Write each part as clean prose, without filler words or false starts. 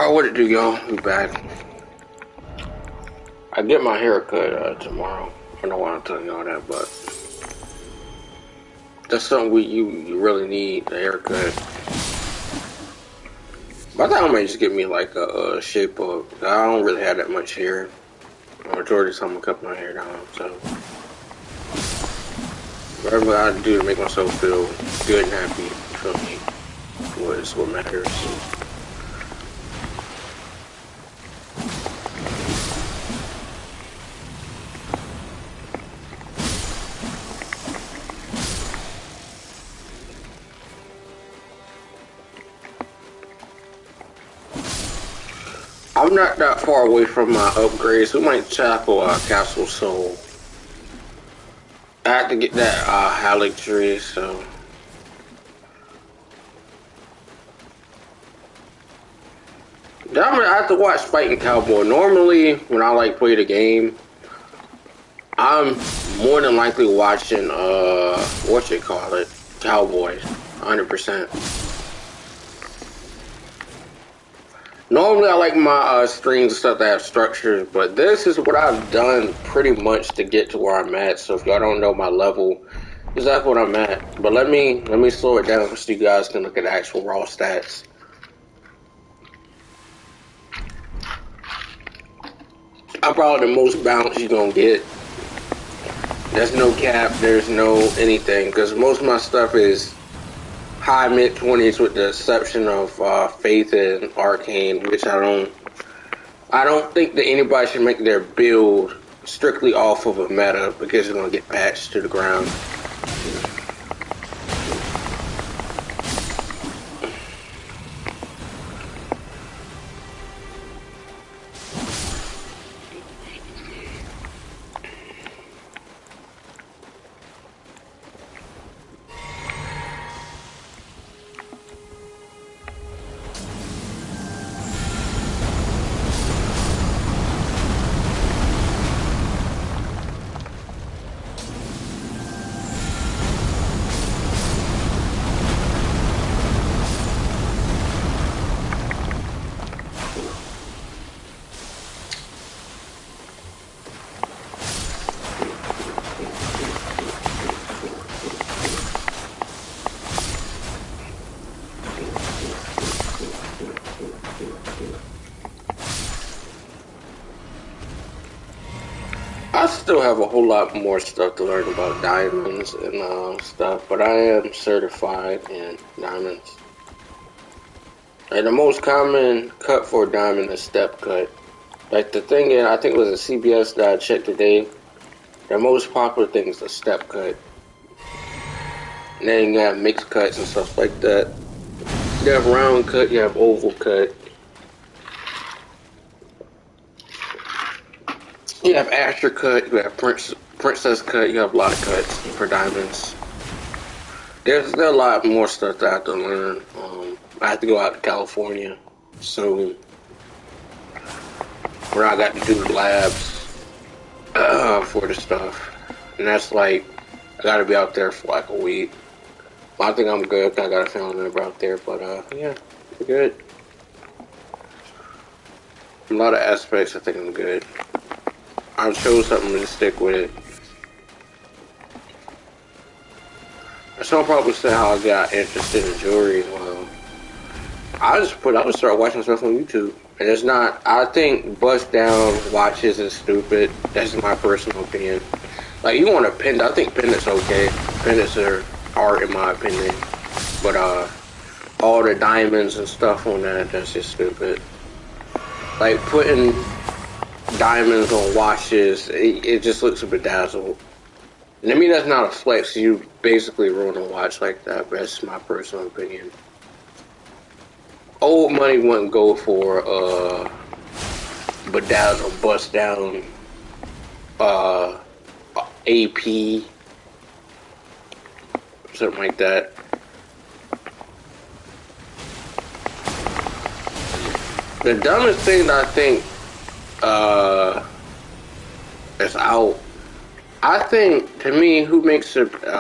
Alright, what it do, y'all? We back. I get my hair cut tomorrow. I don't know why I'm telling y'all that, but that's something you really need, a haircut. But I think I might just get me like a shape up. I don't really have that much hair. The majority of the time I cut my hair down, so whatever I do to make myself feel good and happy, you feel me, is what matters. I'm not that far away from my upgrades. We might tackle Castle Soul. I had to get that Halleck tree, so I have to watch Fighting Cowboy. Normally, when I like play the game, I'm more than likely watching Cowboy, 100%. Normally, I like my streams and stuff that have structures, but this is what I've done pretty much to get to where I'm at. So if y'all don't know my level, exactly what I'm at. But let me slow it down so you guys can look at the actual raw stats. I'm probably the most balance you're gonna get. There's no cap, there's no anything, because most of my stuff is high mid-20s with the exception of Faith and Arcane, which I don't think that anybody should make their build strictly off of a meta because it's gonna get patched to the ground. I still have a whole lot more stuff to learn about diamonds and stuff, but I am certified in diamonds. And the most common cut for a diamond is step cut. Like the thing is, I think it was a CBS that I checked today, the most popular thing is a step cut. And then you have mixed cuts and stuff like that. You have round cut, you have oval cut. You have Asher cut, you have Princess cut, you have a lot of cuts for diamonds. There's a lot more stuff that I have to learn. I have to go out to California soon, where I got to do the labs for the stuff. And that's like, I gotta be out there for like a week. I think I'm good, I got a family member out there, but yeah, we're good. A lot of aspects, I think I'm good. I chose something to stick with it. Some probably say how I got interested in jewelry. Well, I would start watching stuff on YouTube. And it's not, I think bust down watches is stupid. That's my personal opinion. Like, you want a pendant, I think pendants okay. Pendants are art in my opinion. But all the diamonds and stuff on that's just stupid. Like putting diamonds on watches, it just looks bedazzled. And I mean, that's not a flex. You basically ruin a watch like that, but that's my personal opinion. Old money wouldn't go for bedazzled, bust down AP, something like that. The dumbest thing that I think is out, I think, to me, who makes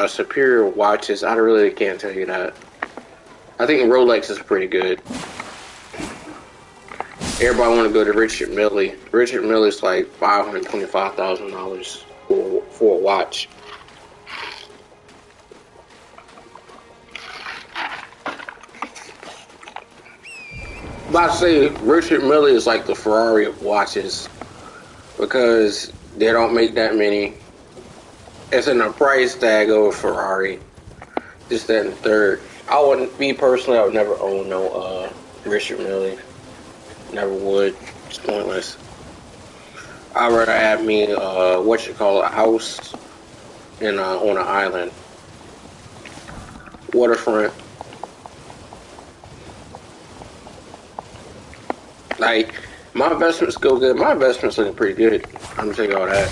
superior watches, I really can't tell you that. I think Rolex is pretty good. everybody want to go to Richard Mille. Richard Mille is like $525,000 for a watch. But I say Richard Mille is like the Ferrari of watches because they don't make that many. It's in the price tag of a Ferrari. Just that and third. I wouldn't, me personally, I would never own no Richard Mille. Never would. It's pointless. I'd rather have me a house in on an island, waterfront. Like my investments go good. My investments looking pretty good. I'm gonna tell you all that.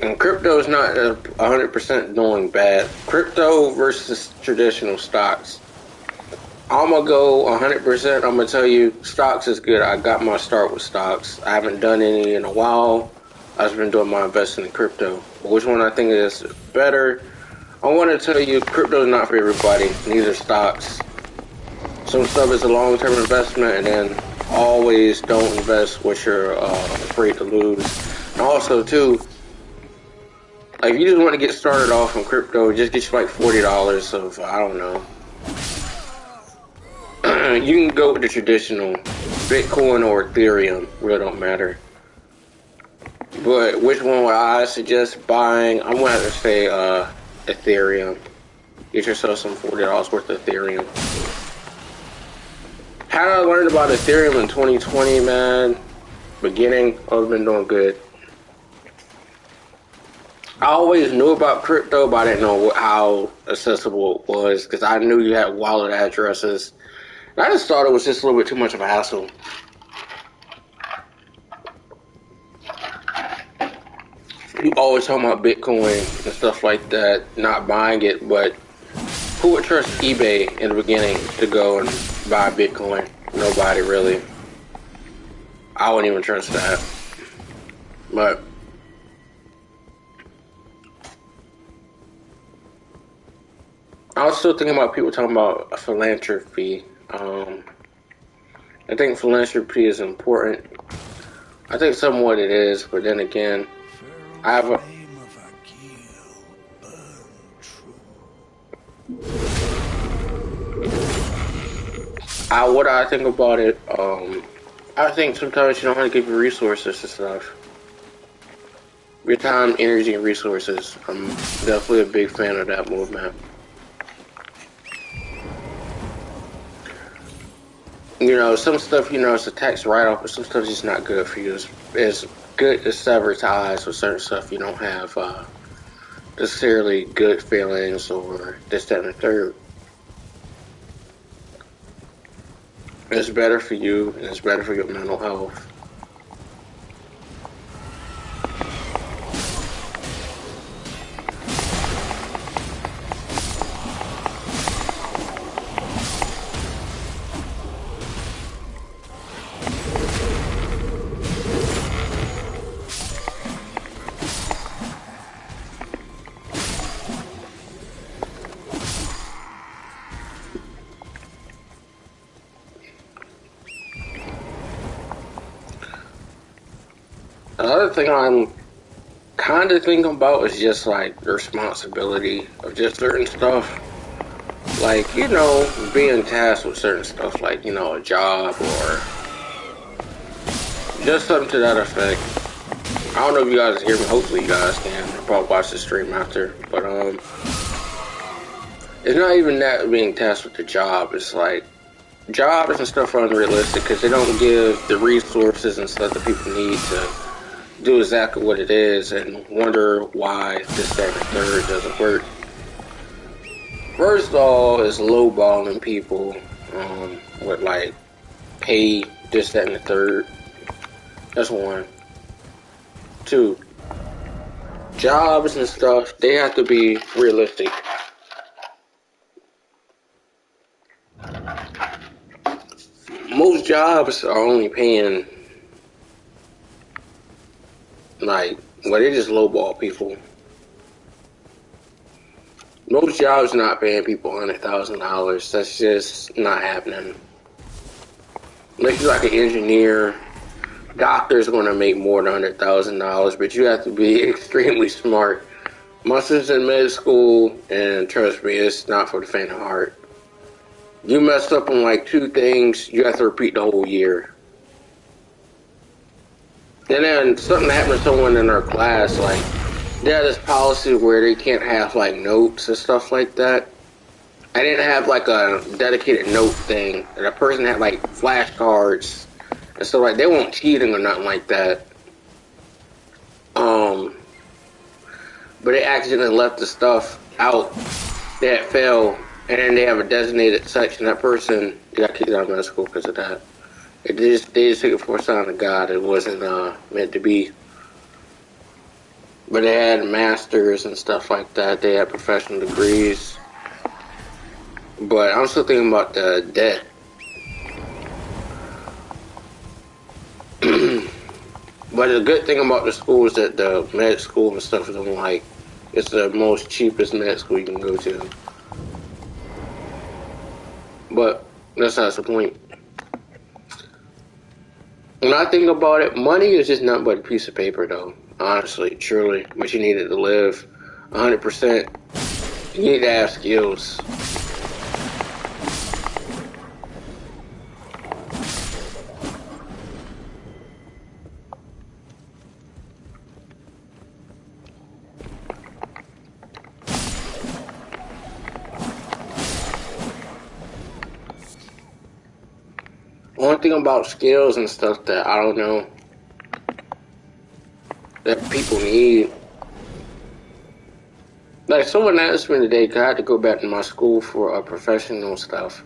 And crypto is not 100% doing bad. Crypto versus traditional stocks. I'm gonna go 100%. I'm gonna tell you, stocks is good. I got my start with stocks. I haven't done any in a while. I've been doing my investing in crypto. But which one I think is better? I want to tell you, crypto is not for everybody. Neither stocks. Some stuff is a long-term investment, and then always don't invest what you're afraid to lose. And also, too, like if you just want to get started off on crypto, just get you like $40 of, I don't know. You can go with the traditional Bitcoin or Ethereum. Really don't matter. But which one would I suggest buying? I'm gonna have to say Ethereum. Get yourself some $40 worth of Ethereum. How did I learn about Ethereum in 2020, man? Beginning, I've been doing good. I always knew about crypto, but I didn't know how accessible it was because I knew you had wallet addresses. And I just thought it was just a little bit too much of a hassle. You always talking about Bitcoin and stuff like that, not buying it, but who would trust eBay in the beginning to go and buy Bitcoin? Nobody really. I wouldn't even trust that. But I was still thinking about people talking about philanthropy. I think philanthropy is important. I think somewhat it is, but then again, I have a... what I think about it, I think sometimes you don't have to give your resources to stuff. Your time, energy, and resources. I'm definitely a big fan of that movement. You know, some stuff, you know, it's a tax write-off, but some stuff is just not good for you. It's good to sever ties with certain stuff you don't have necessarily good feelings or this, that, and the third. It's better for you, and it's better for your mental health. Another thing I'm kind of thinking about is just like the responsibility of just certain stuff. Like, you know, being tasked with certain stuff, like, you know, a job or just something to that effect. I don't know if you guys hear me. Hopefully you guys can. I'll probably watch the stream after. But, it's not even that being tasked with the job. It's like, jobs and stuff are unrealistic because they don't give the resources and stuff that people need to do exactly what it is and wonder why this, that, and the third doesn't work. First of all, is lowballing people with like pay this, that, and the third. That's one. Two, jobs and stuff, they have to be realistic. Most jobs are only paying like, well, they just lowball people. Most jobs not paying people $100,000. That's just not happening. Unless you're like an engineer, doctor's going to make more than $100,000, but you have to be extremely smart. My sister's in med school, and trust me, it's not for the faint of heart. You messed up on like 2 things, you have to repeat the whole year. And then something happened to someone in our class, like, they had this policy where they can't have like notes and stuff like that. I didn't have like a dedicated note thing, and a person had like flashcards and stuff like. They weren't cheating or nothing like that. But they accidentally left the stuff out that fell, and then they have a designated section. That person got kicked out of medical school because of that. They just took it for a sign of God. It wasn't meant to be. But they had masters and stuff like that. They had professional degrees. But I'm still thinking about the debt. But the good thing about the school is that the med school and stuff is like, it's the most cheapest med school you can go to. But that's not the point. When I think about it, money is just nothing but a piece of paper, though. Honestly, truly. But you need it to live 100%. You need to have skills. One thing about skills and stuff that I don't know that people need. Like someone asked me today, 'cause I had to go back to my school for professional stuff,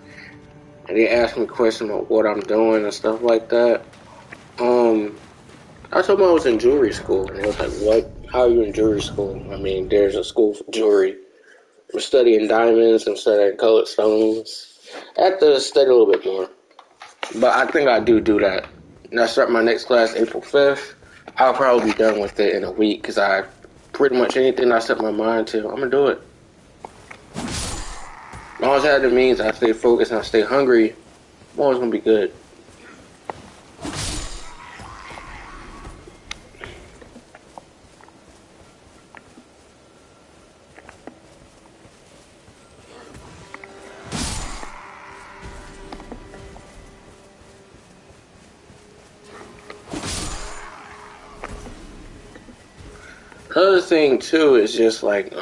and they asked me questions about what I'm doing and stuff like that. I told them I was in jewelry school, and they was like, "What? How are you in jewelry school?" I mean, there's a school for jewelry. I'm studying diamonds. I'm studying colored stones. I have to study a little bit more. But I think I do that. And I start my next class April 5th. I'll probably be done with it in a week because I pretty much anything I set my mind to, I'm going to do it. As long as I have the means, I stay focused and I stay hungry, I'm always going to be good. Another thing too is just like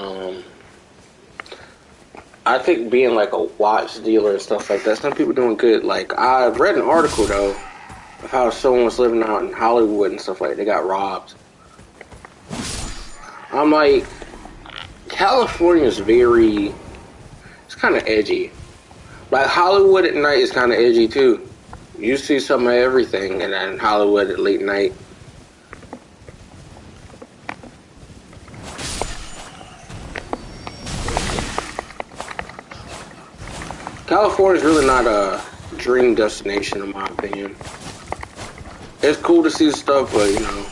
I think being like a watch dealer and stuff like that, some people doing good. Like I read an article though of how someone was living out in Hollywood and stuff like that. They got robbed. I'm like, California is it's kind of edgy. Like Hollywood at night is kind of edgy too. You see some of everything, and then Hollywood at late night. California is really not a dream destination, in my opinion. It's cool to see stuff, but you know,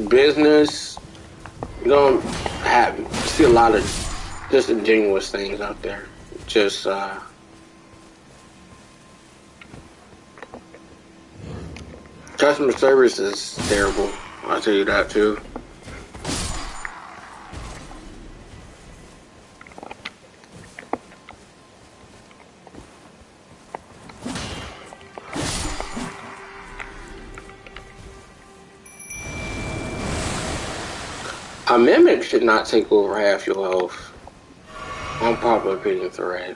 business, you don't see a lot of disingenuous things out there. Just customer service is terrible. I'll tell you that too. A mimic should not take over half your health. Unpopular opinion thread.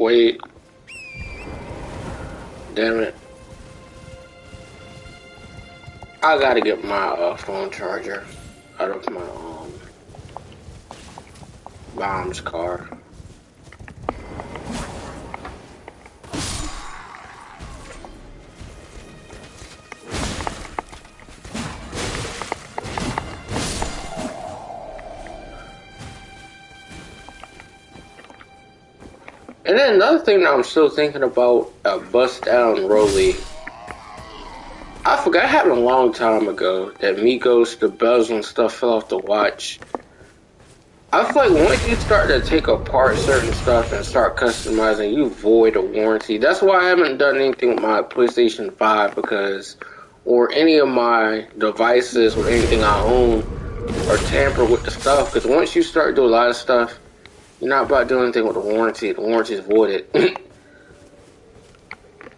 Wait. Damn it. I gotta get my phone charger out of my mom's car. And then another thing that I'm still thinking about, bust down Rolly. I forgot, it happened a long time ago that Migos, the bezel and stuff fell off the watch. I feel like once you start to take apart certain stuff and start customizing, you void a warranty. That's why I haven't done anything with my PlayStation 5 or any of my devices or anything I own, or tamper with the stuff. Because once you start doing a lot of stuff, you're not about to do anything with the warranty. The warranty is voided.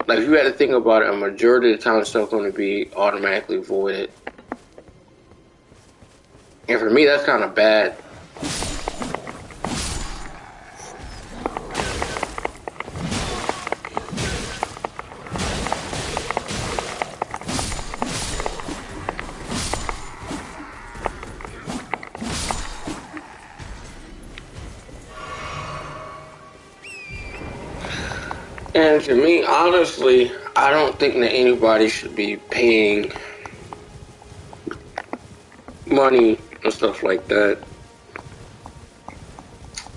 Like, if you had to think about it, a majority of the time stuff going to be automatically voided. And for me, that's kind of bad. And to me, honestly, I don't think that anybody should be paying money and stuff like that.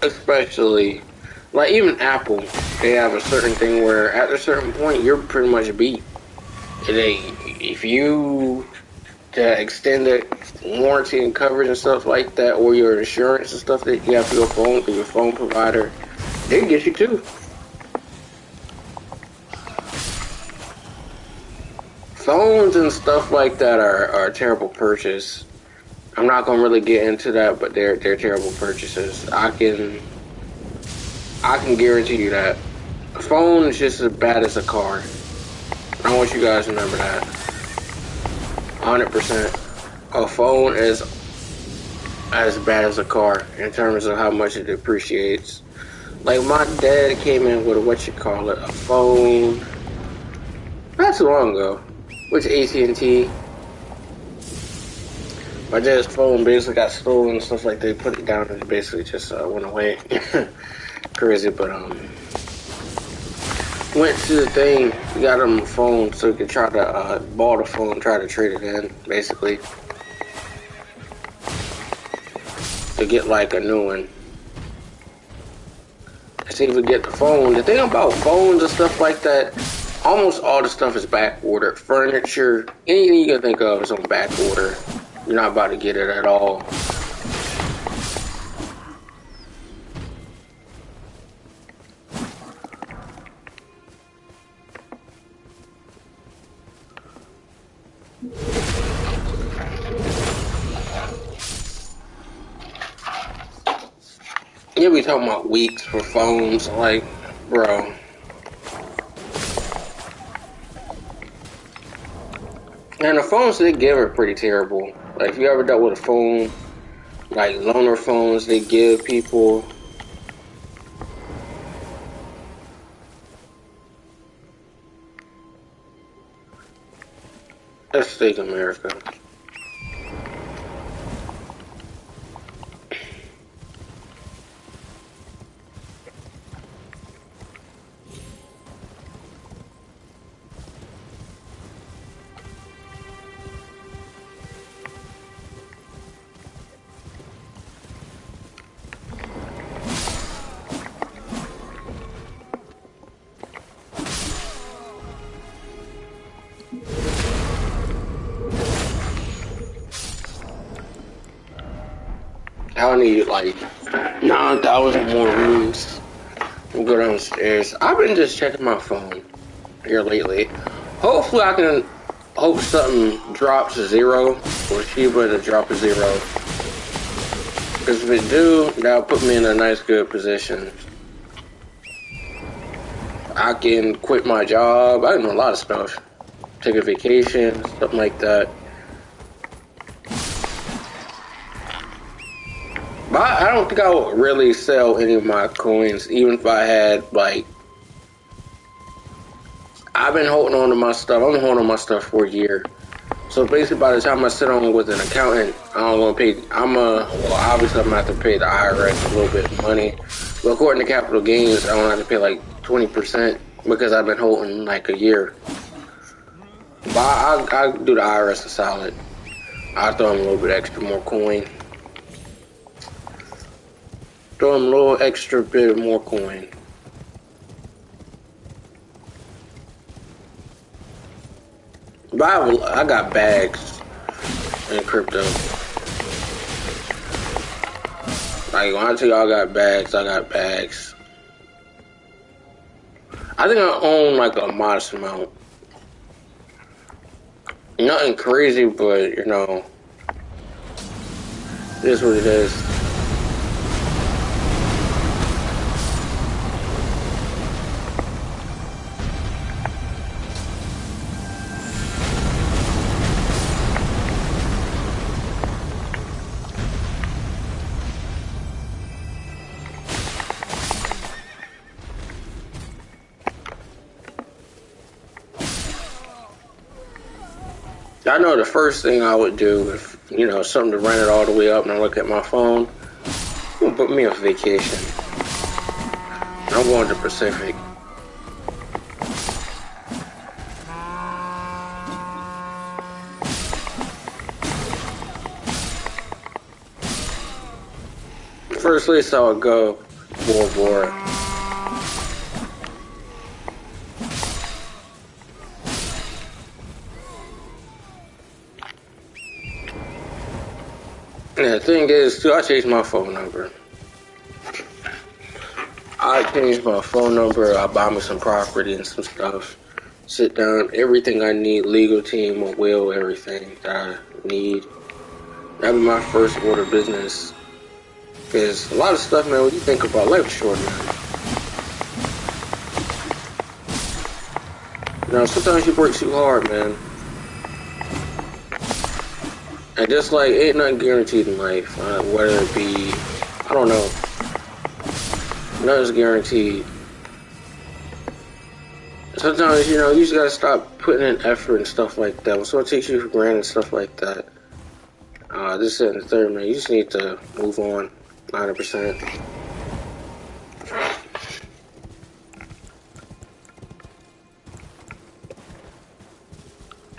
Especially, like even Apple, they have a certain thing where at a certain point, you're pretty much beat. If you extend the warranty and coverage and stuff like that, or your insurance and stuff that you have for your phone provider, they get you too. Phones and stuff like that are a terrible purchase. I'm not gonna really get into that, but they're terrible purchases. I can guarantee you that. A phone is just as bad as a car. I want you guys to remember that. 100%. A phone is as bad as a car in terms of how much it depreciates. Like my dad came in with a phone not too long ago. Which AT&T, my dad's phone basically got stolen and stuff like that. They put it down and it basically just went away. Crazy, but went to the thing, got him a phone so he could try to bought a phone, try to trade it in, basically, to get like a new one. See if we get the phone. The thing about phones and stuff like that, almost all the stuff is back ordered. Furniture, anything you can think of is on back order. You're not about to get it at all. You be talking about weeks for phones, like, bro. And the phones they give are pretty terrible. Like, if you ever dealt with a phone, like loaner phones they give people. Let's take America. I need like 9,000 more rooms. We'll go downstairs. I've been just checking my phone here lately. Hopefully I can hope something drops a 0 or Shiba to drop a 0. Because if it do, that'll put me in a nice good position. I can quit my job. I can do a lot of stuff. Take a vacation, something like that. But I don't think I would really sell any of my coins, even if I had like I've been holding on to my stuff. I'm holding on to my stuff for a year. So basically, by the time I sit on with an accountant, I don't want to pay. Well, obviously, I'm gonna have to pay the IRS a little bit of money. But according to capital gains, I don't have to pay like 20% because I've been holding like a year. But I do the IRS a solid. I throw them a little bit extra more coin. Throw them a little extra bit more coin. But I got bags in crypto. Like when I tell y'all I got bags, I got bags. I think I own like a modest amount. Nothing crazy, but you know, it is what it is. I know the first thing I would do if, you know, something to run it all the way up and I look at my phone, I'm gonna book me a vacation. I'm going to Pacific. First place I would go, Bora Bora. And the thing is, too, I changed my phone number. I changed my phone number. I buy me some property and some stuff. Sit down, everything I need, legal team, a will, everything that I need. That'd be my first order of business. Because a lot of stuff, man, when you think about life is short, man. You know, sometimes you work too hard, man. And just like, ain't nothing guaranteed in life. Whether it be, I don't know. Nothing's guaranteed. Sometimes, you know, you just gotta stop putting in effort and stuff like that. When someone takes you for granted and stuff like that, this, that, and the third, man, you just need to move on 100%.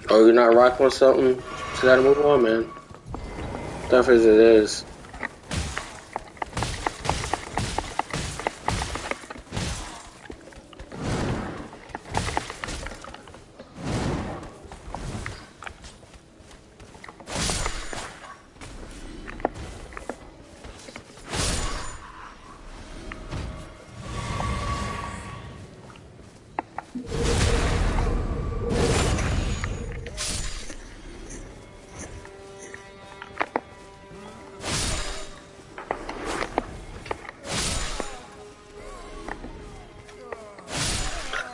Oh, you're not rocking with something? You gotta move on, man. Tough as it is.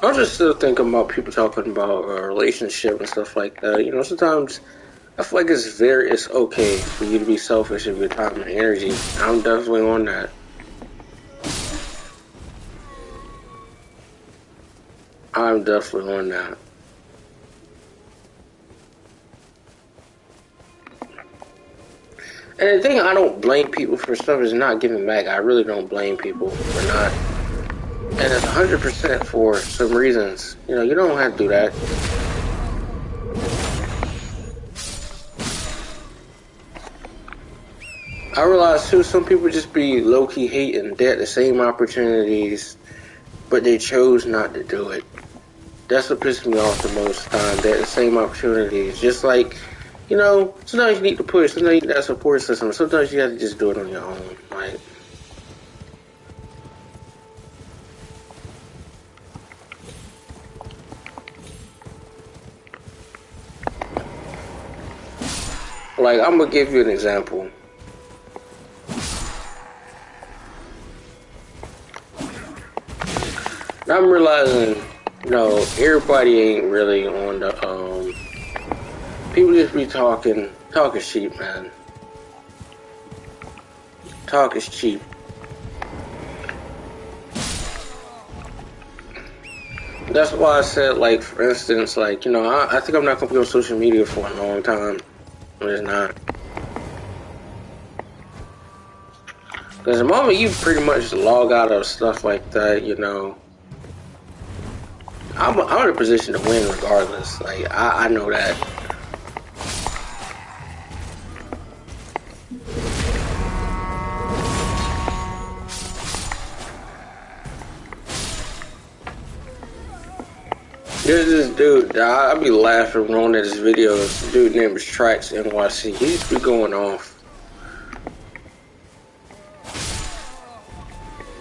I'm just still thinking about people talking about a relationship and stuff like that. You know, sometimes I feel like it's okay for you to be selfish with your time and energy. I'm definitely on that. I'm definitely on that. And the thing, I don't blame people for stuff is not giving back. I really don't blame people for not. And it's 100% for some reasons. You know, you don't have to do that. I realize too, some people just be low-key hating. They had the same opportunities, but they chose not to do it. That's what pisses me off the most time. They had the same opportunities. Just like, you know, sometimes you need to push, sometimes you need that support system. Sometimes you have to just do it on your own. Like, I'm gonna give you an example. I'm realizing, you know, everybody ain't really on the, people just be talking is cheap, man. Talk is cheap. That's why I said, like, for instance, like, you know, I think I'm not gonna be on social media for a long time. It's not. Because the moment you pretty much log out of stuff like that, you know, I'm in a position to win regardless. Like, I know that. There's this dude, I be laughing wrong at his videos. The dude named is Tracks NYC. He used to be going off.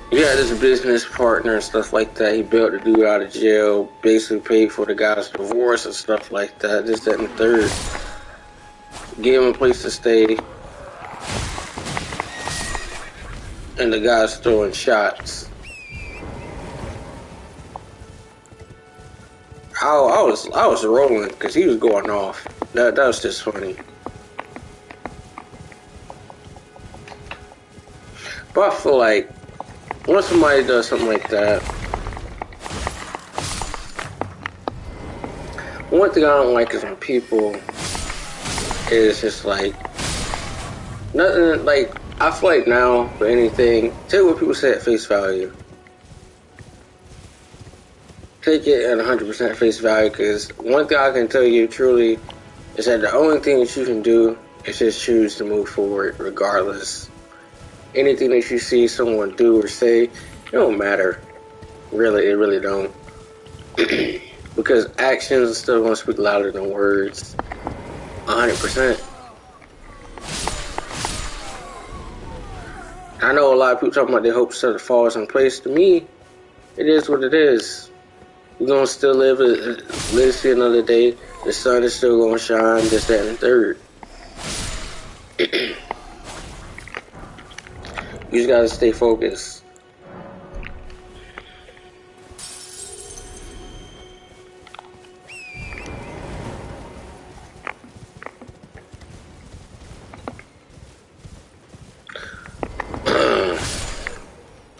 He had this business partner and stuff like that. He bailed the dude out of jail, basically paid for the guy's divorce and stuff like that. This, that, and the third. Gave him a place to stay. And the guy's throwing shots. I was rolling because he was going off. That was just funny. But I feel like when somebody does something like that, one thing I don't like is when people is just like nothing. Like, I feel like now for anything, take what people say at face value. Take it at 100% face value, because one thing I can tell you truly is that the only thing that you can do is just choose to move forward regardless. Anything that you see someone do or say, it don't matter. Really, it really don't. Because actions are still going to speak louder than words. 100%. I know a lot of people talking about their hopes set the falls in place. To me, it is what it is. We're going to still live to see another day. The sun is still going to shine, this, that, and the third. You just got to stay focused.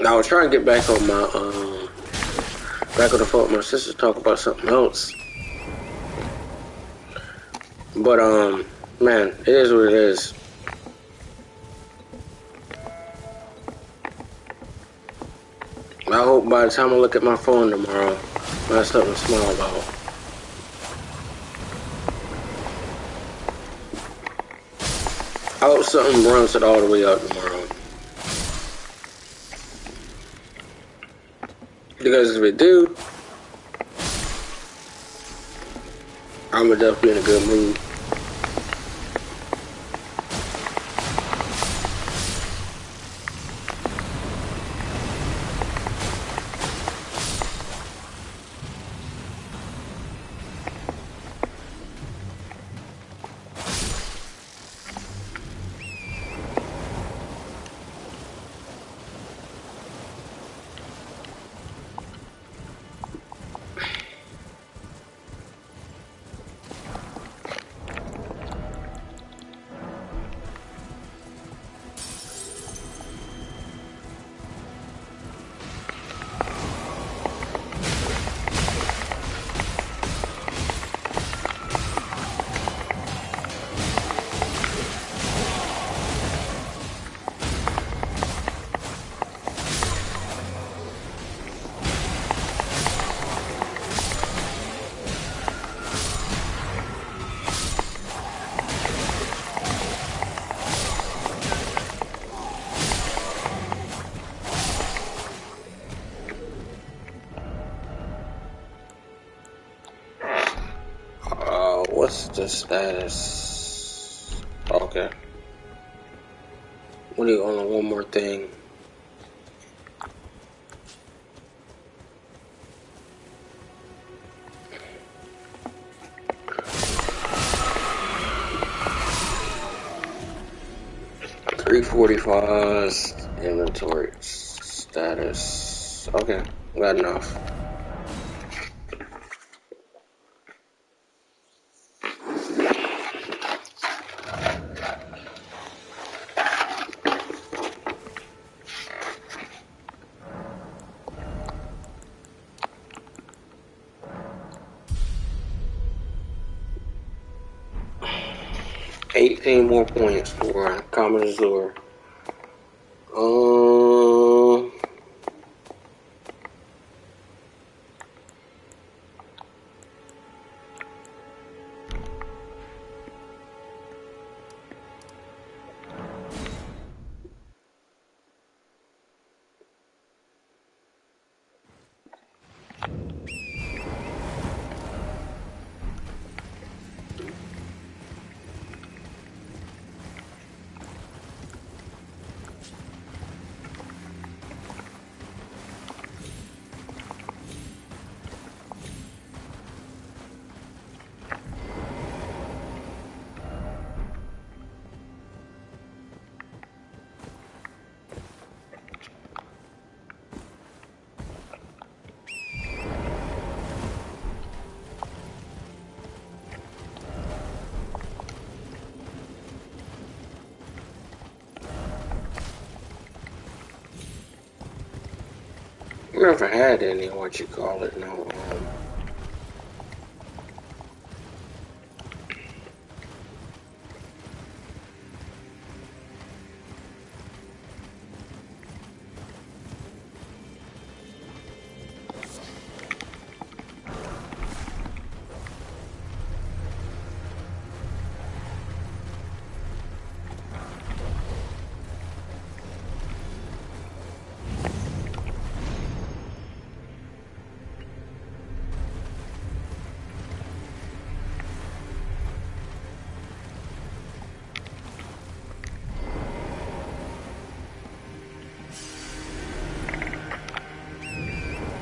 I was trying to get back on my, back on the phone with my sister to talk about something else. But, man, it is what it is. I hope by the time I look at my phone tomorrow, I have something to smile about. I hope something runs it all the way up tomorrow. Because if it do, I'm gonna definitely be in a good mood. What's the status? Okay. What do you on one more thing? $345 inventory status. Okay, got enough. 18 more points for Common Azure. Never had any, what you call it, no.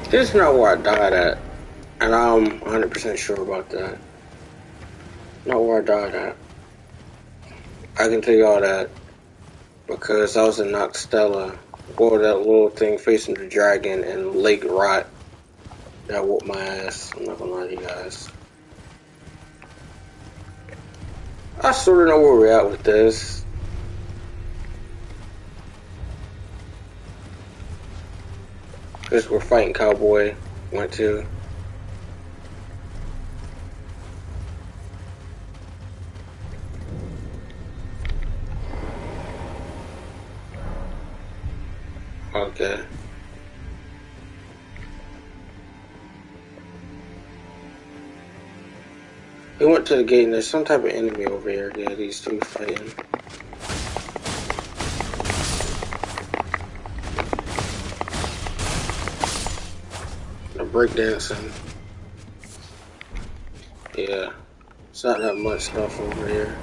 This is not where I died at, and I'm 100% sure about that. Not where I died at. I can tell you all that because I was in Noxtella, or that little thing facing the dragon and Lake Rot. That whooped my ass. I'm not gonna lie to you guys. I sort of know where we're at with this. Because we're fighting Cowboy. Went to. Okay. We went to the gate and there's some type of enemy over here. Yeah, these two fighting. The breakdancing. Yeah. It's not that much stuff over here.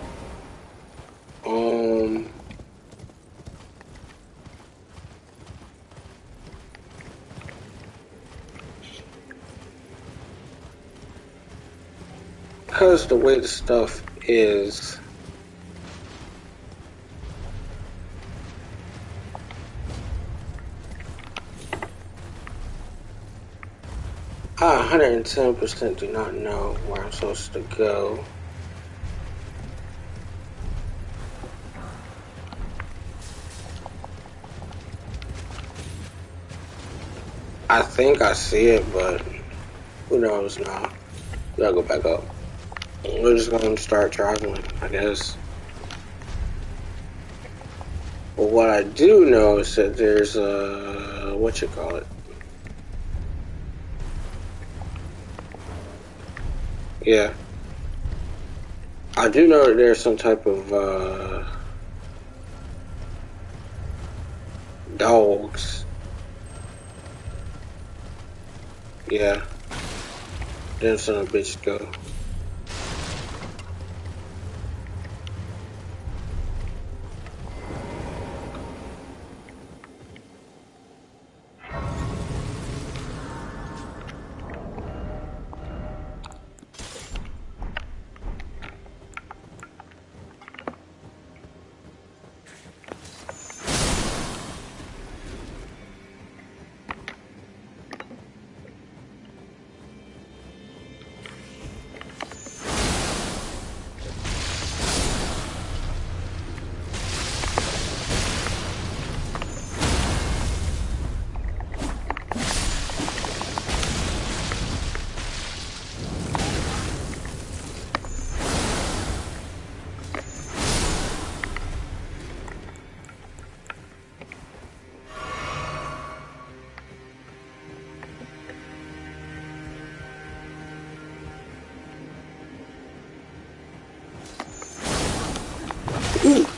Because the way the stuff is, I 110% do not know where I'm supposed to go. I think I see it, but who knows now. We gotta go back up. We're just gonna start traveling, I guess. But what I do know is that there's what you call it? Yeah. I do know that there's some type of dogs. Yeah. Them son of a bitch go. Ooh.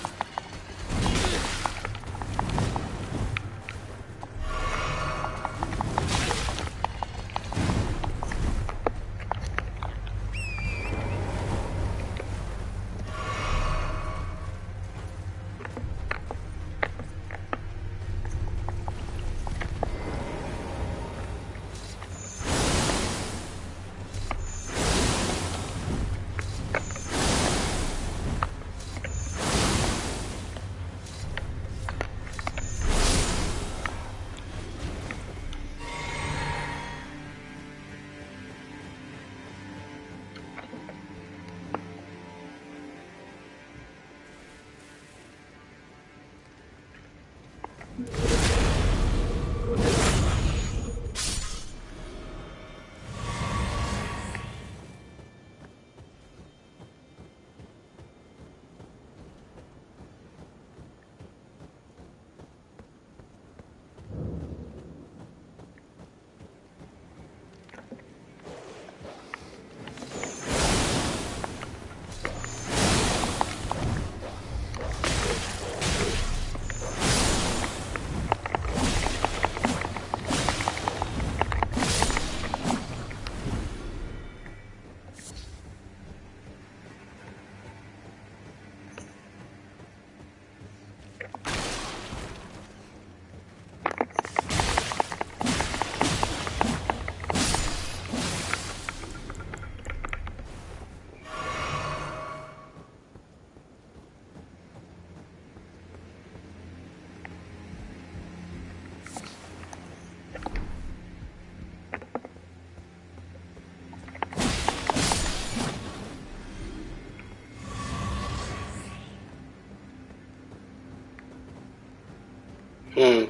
Hmm.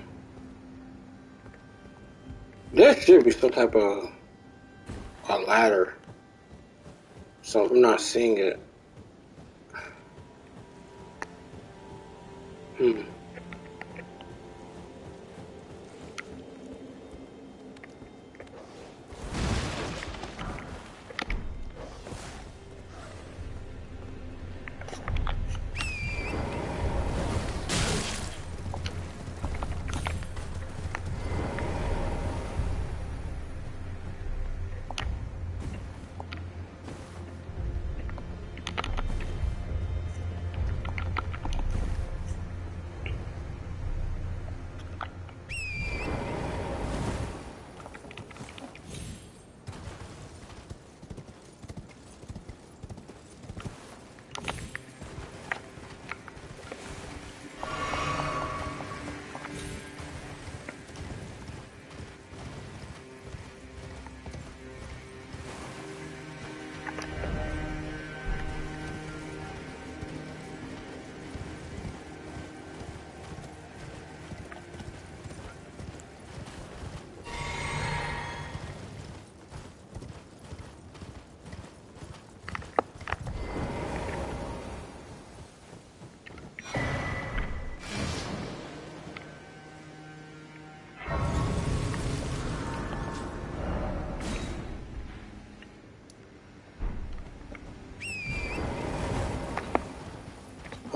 There should be some type of a ladder. So I'm not seeing it. Hmm.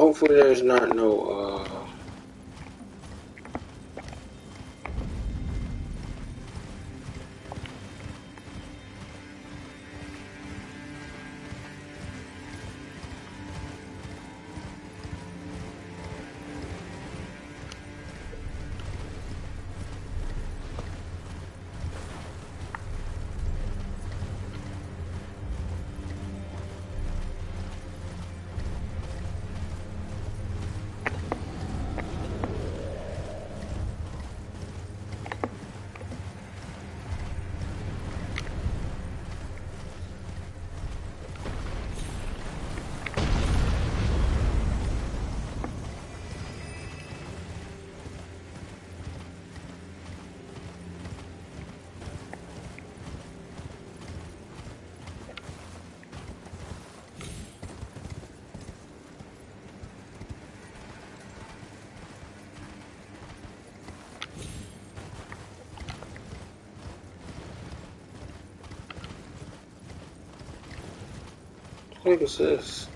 Hopefully there's not no what is this?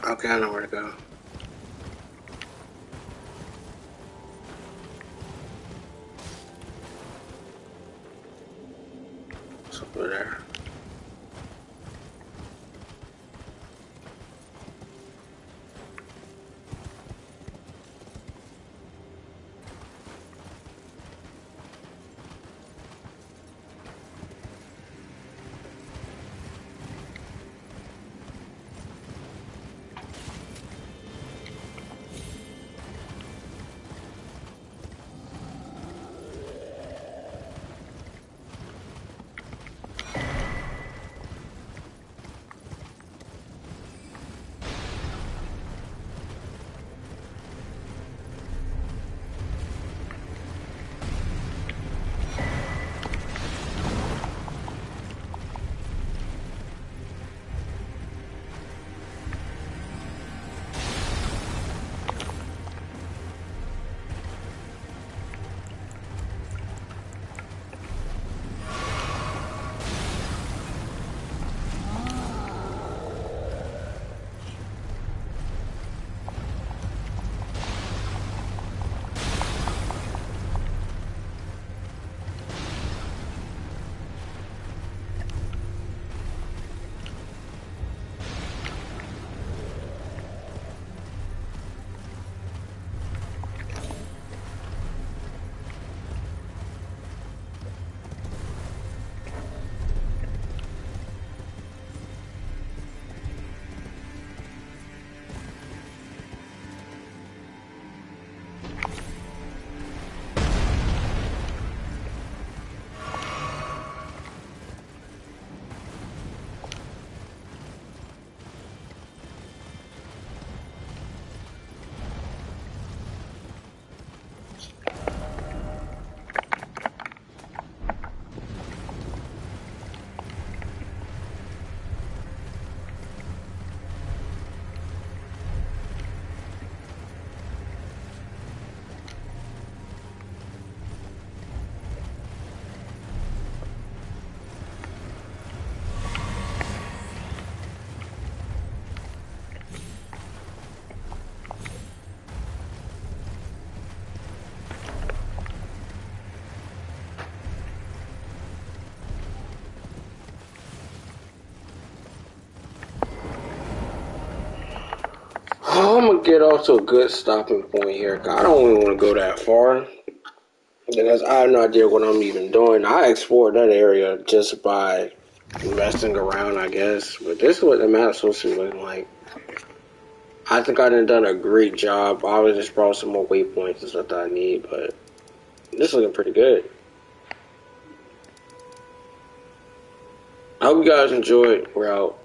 Okay, I know where to go. It's over there. Oh, I'm gonna get off to a good stopping point here. 'Cause I don't even want to go that far. Because I have no idea what I'm even doing. I explored that area just by messing around, I guess. But this is what the map's supposed to be looking like. I think I done a great job. I was just brought some more waypoints and stuff that I need, but this is looking pretty good. I hope you guys enjoyed. We're out.